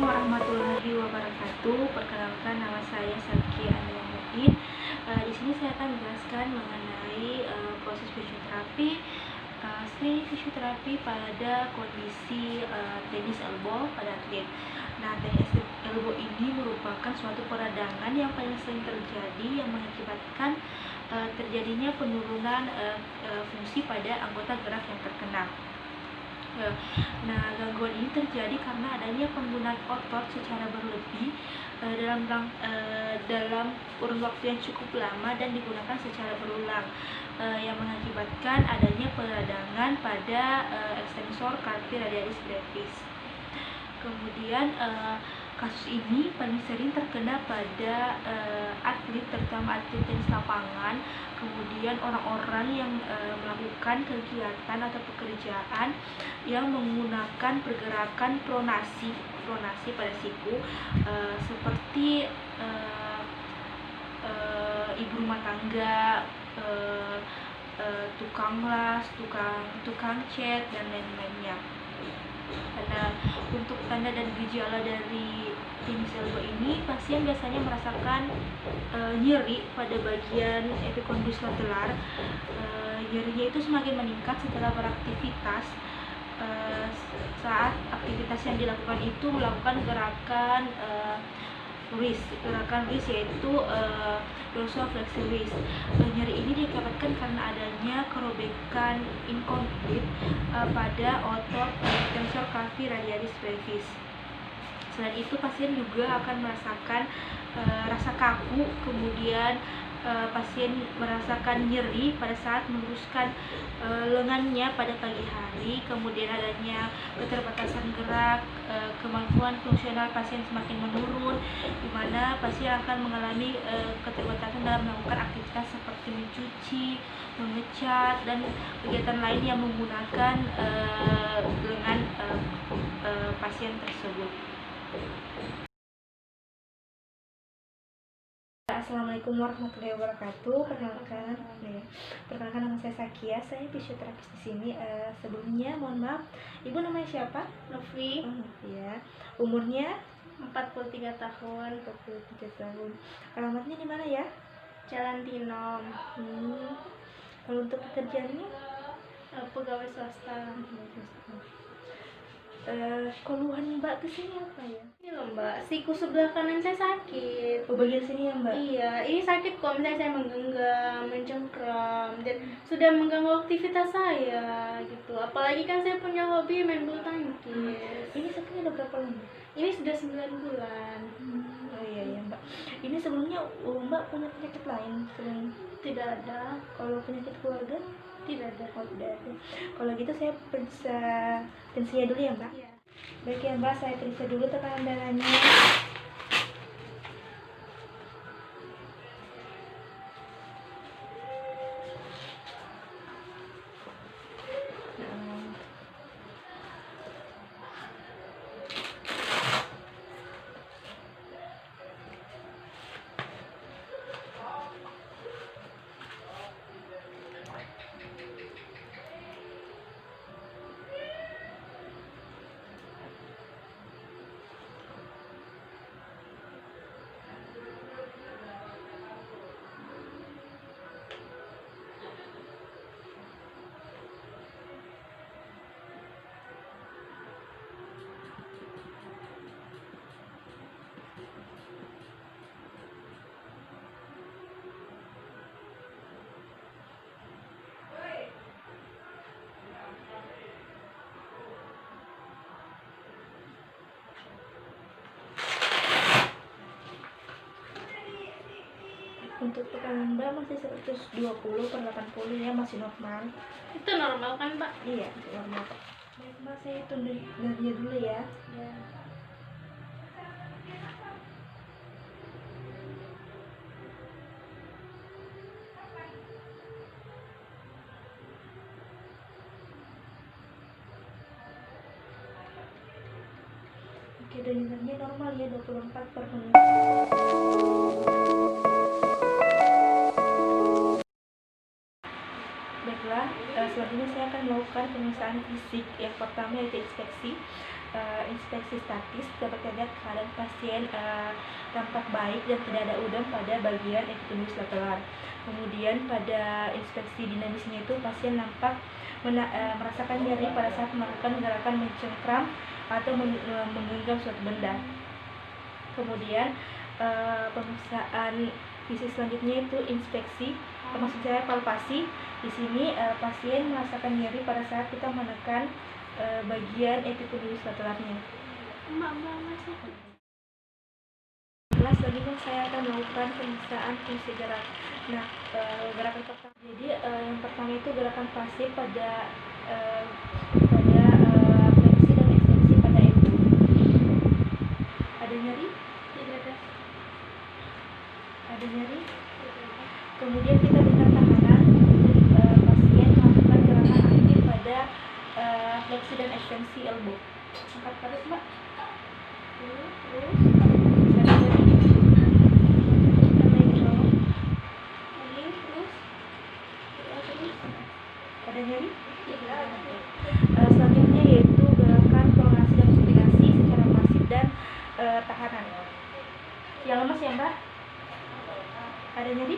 Assalamualaikum warahmatullahi wabarakatuh. Perkenalkan, nama saya Sakia Andrianuddin. Di sini saya akan menjelaskan mengenai proses fisioterapi, screening fisioterapi pada kondisi tenis elbow pada atlet. Nah, tenis elbow ini merupakan suatu peradangan yang paling sering terjadi yang mengakibatkan terjadinya penurunan fungsi pada anggota gerak yang terkena. Nah, gangguan ini terjadi karena adanya penggunaan otot secara berlebih dalam kurun waktu yang cukup lama dan digunakan secara berulang, yang mengakibatkan adanya peradangan pada ekstensor carpi radialis brevis. Kemudian kasus ini paling sering terkena pada atlet, terutama atlet tenis lapangan, kemudian orang-orang yang melakukan kegiatan atau pekerjaan yang menggunakan pergerakan pronasi pada siku, seperti ibu rumah tangga, tukang las, tukang cat, dan lain-lainnya. Karena untuk tanda dan gejala dari tenis elbow ini, pasien biasanya merasakan nyeri pada bagian epikondylus latelar. Nyerinya itu semakin meningkat setelah beraktivitas. Saat aktivitas yang dilakukan itu melakukan gerakan wrist yaitu dorsoflexi wrist. Nyeri ini dikabarkan karena adanya kerobekan inkomplit pada otot extensor carpi radialis brevis. Selain itu, pasien juga akan merasakan rasa kaku, kemudian pasien merasakan nyeri pada saat meluruskan lengannya pada pagi hari, kemudian adanya keterbatasan gerak, kemampuan fungsional pasien semakin menurun, di mana pasien akan mengalami keterbatasan dalam melakukan aktivitas seperti mencuci, mengecat, dan kegiatan lain yang menggunakan lengan pasien tersebut. Assalamualaikum warahmatullahi wabarakatuh. Perkenalkan nama saya Sakia, saya fisioterapis di sini. Sebelumnya mohon maaf, Ibu namanya siapa? Novi. Ya. Umurnya 43 tahun. 43 tahun. Alamatnya di mana ya? Jalan Tinom. Kalau untuk pekerjaannya Pegawai swasta. Keluhan Mbak kesini apa ya? Ini loh Mbak, siku sebelah kanan saya sakit. Oh, bagian sini ya Mbak? Iya, ini sakit kok misalnya saya menggenggam, mencengkram, dan sudah mengganggu aktivitas saya gitu. Apalagi kan saya punya hobi main bulu tangkis. Ini sakitnya udah berapa lama? Ini sudah 9 bulan. Oh iya Mbak. Ini sebelumnya Mbak punya penyakit lain selain? Tidak ada. Kalau penyakit keluarga? Tidak ada. Oh, tidak ada. Kalau gitu saya periksa tensinya dulu ya Mbak? Iya. Baik ya Mbak, saya periksa dulu tekanan darahnya. Untuk tekanan Mbak masih 120/80 ya, masih normal. Itu normal kan Mbak? Iya, normal. Baik Mbak, saya tunda dia dulu ya. Ya. Oke, dengarnya normal ya, 24/menit. Baiklah, selanjutnya saya akan melakukan pemeriksaan fisik. Yang pertama yaitu inspeksi. Inspeksi statis dapat dilihat keadaan pasien tampak baik dan tidak ada udang pada bagian epidurus lateral. Kemudian pada inspeksi dinamisnya itu pasien nampak merasakan nyeri pada saat melakukan gerakan mencengkram atau menggenggam suatu benda. Kemudian pemeriksaan fisik selanjutnya itu inspeksi, maksud saya palpasi. Di sini pasien merasakan nyeri pada saat kita menekan bagian epidurus lateralnya. Selanjutnya saya akan melakukan pemeriksaan fungsi gerak. Nah, gerakan pertama. Jadi yang pertama itu gerakan pasif pada fleksi dan ekstensi pada elbow. Ada nyeri? Tidak. Ada nyeri? Kemudian kita berikan tahanan pasien melakukan gerakan aktif pada fleksi dan ekstensi elbow. Angkat terus, Mbak. Terus. Ada nyeri? Ada nyeri? Selanjutnya yaitu gerakan prolongasi dan supinasi secara pasif dan tahanan. Yang lemas ya, Mbak? Ada nyeri?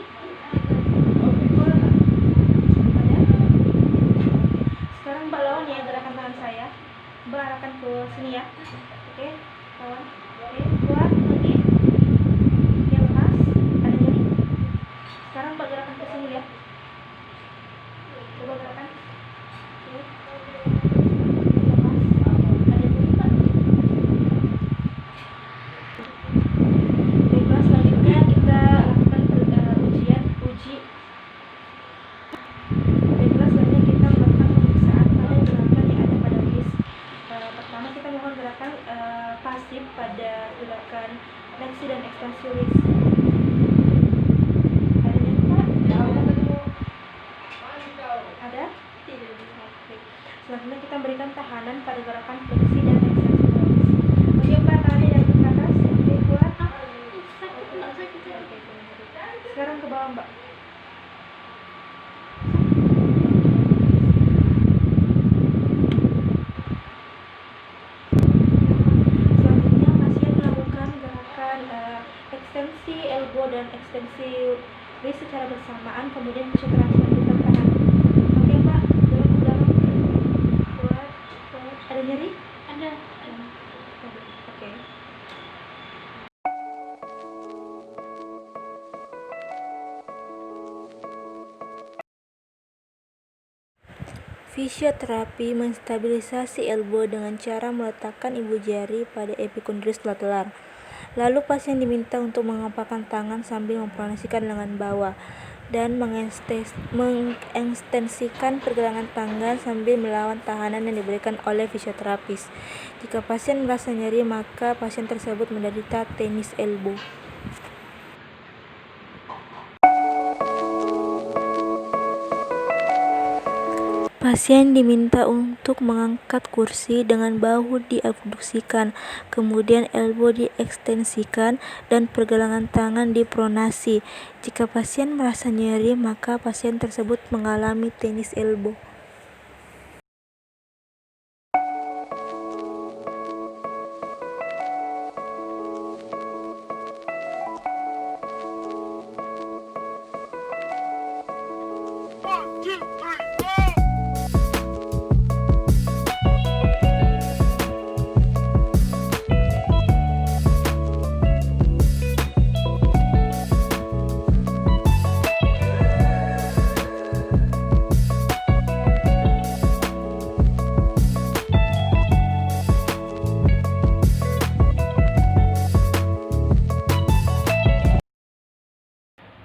Ada? Sekarang Mbak lawan ya gerakan tangan saya. Mbak arahkan ke sini ya. Oke, lawan. Oke, kuat lagi. Oke, lemas. Ada nyeri? Sekarang Mbak gerakan ke sini ya. Coba gerakan. Oke. Lemas. Ada nyeri, Mbak? Baiklah, selanjutnya kita lakukan uji. Baiklah, selanjutnya kita melakukan pemeriksaan pada gerakan yang ada pada wrist. Pertama kita melakukan gerakan pasif pada gerakan fleksi dan ekstensi wrist. Ada nyeri, Pak? Ada? Tidak. Oke. Selanjutnya kita berikan tahanan pada gerakan fleksi dan ekstensi wrist. Oke, Pak, tarik dari ke atas. Oke, kuat. Sakit. Oke. Sekarang ke bawah, Mbak. Selanjutnya pasien melakukan gerakan ekstensi elbow dan ekstensi wrist secara bersamaan, kemudian pusat transfer kita tahan. Oke, Mbak, dorong ke dalam. Kuat. Ada nyeri? Ada. Oke. Fisioterapi menstabilisasi elbow dengan cara meletakkan ibu jari pada epikondylus lateral. Lalu pasien diminta untuk mengepakkan tangan sambil mempronasikan lengan bawah dan mengekstensikan pergelangan tangan sambil melawan tahanan yang diberikan oleh fisioterapis. Jika pasien merasa nyeri, maka pasien tersebut menderita tenis elbow. Pasien diminta untuk mengangkat kursi dengan bahu diabduksikan, kemudian elbow diekstensikan dan pergelangan tangan dipronasi. Jika pasien merasa nyeri, maka pasien tersebut mengalami tenis elbow.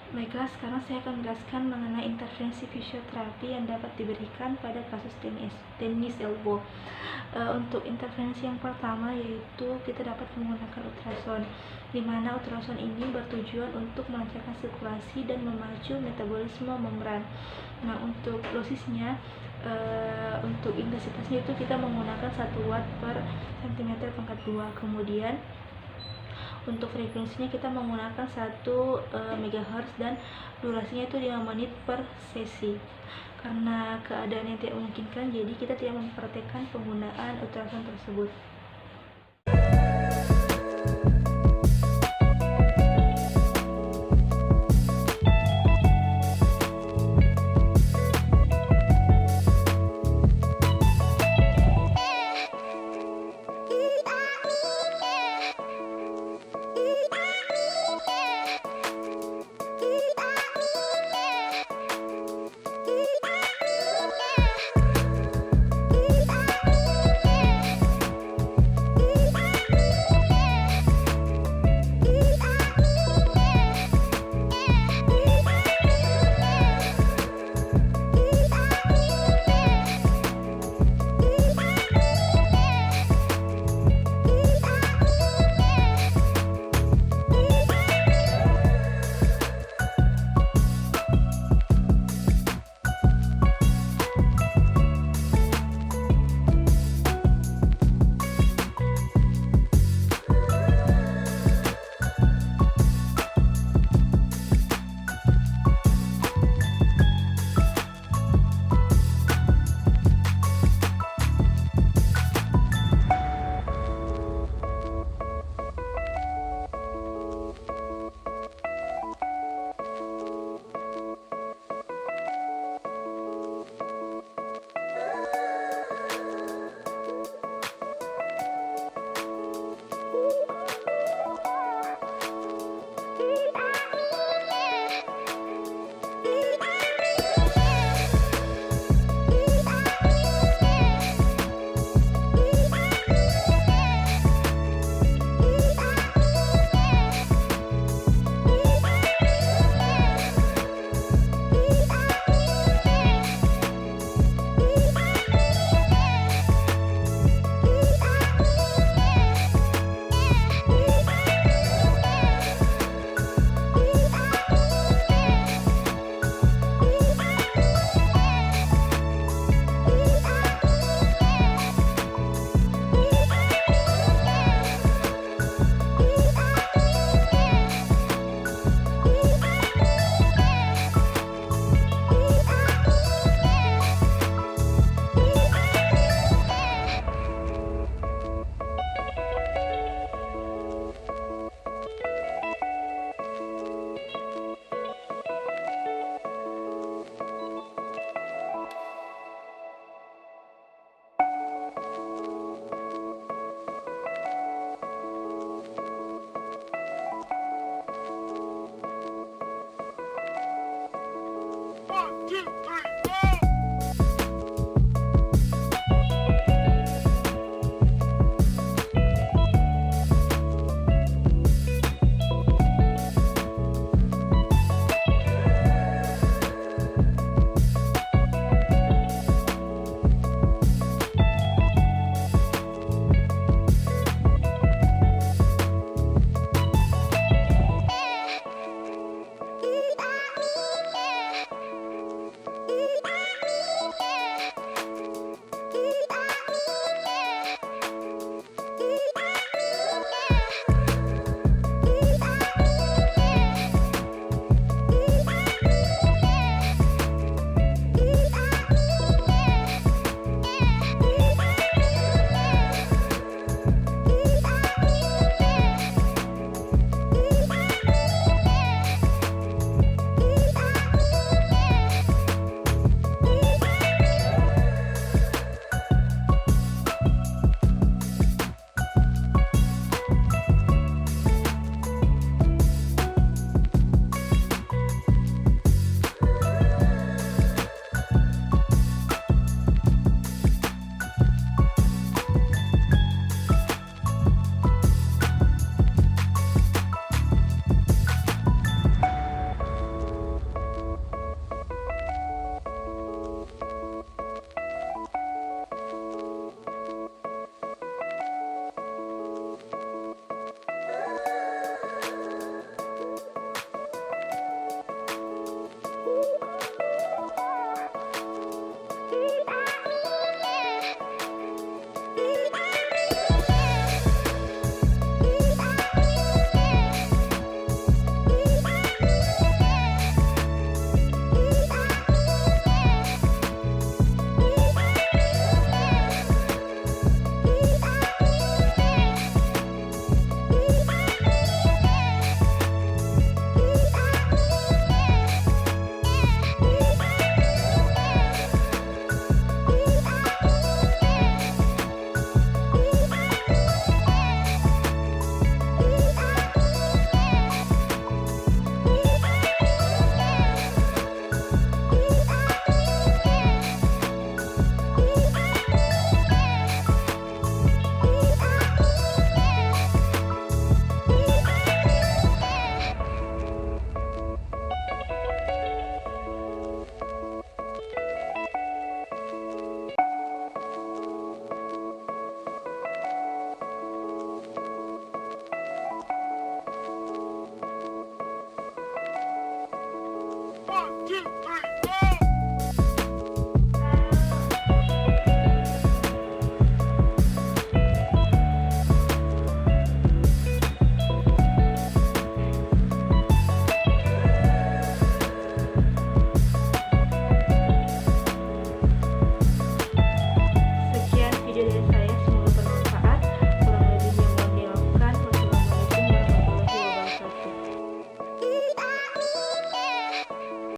Baiklah, sekarang saya akan menjelaskan mengenai intervensi fisioterapi yang dapat diberikan pada kasus tenis elbow. Untuk intervensi yang pertama yaitu kita dapat menggunakan ultrasound, di mana ultrasound ini bertujuan untuk melancarkan sirkulasi dan memacu metabolisme membran. Nah, untuk dosisnya, untuk intensitasnya itu kita menggunakan 1 watt per cm/2. Kemudian Untuk frekuensinya kita menggunakan 1 MHz dan durasinya itu 5 menit per sesi. Karena keadaan yang tidak memungkinkan, jadi kita tidak mempraktekkan penggunaan ultrasound tersebut.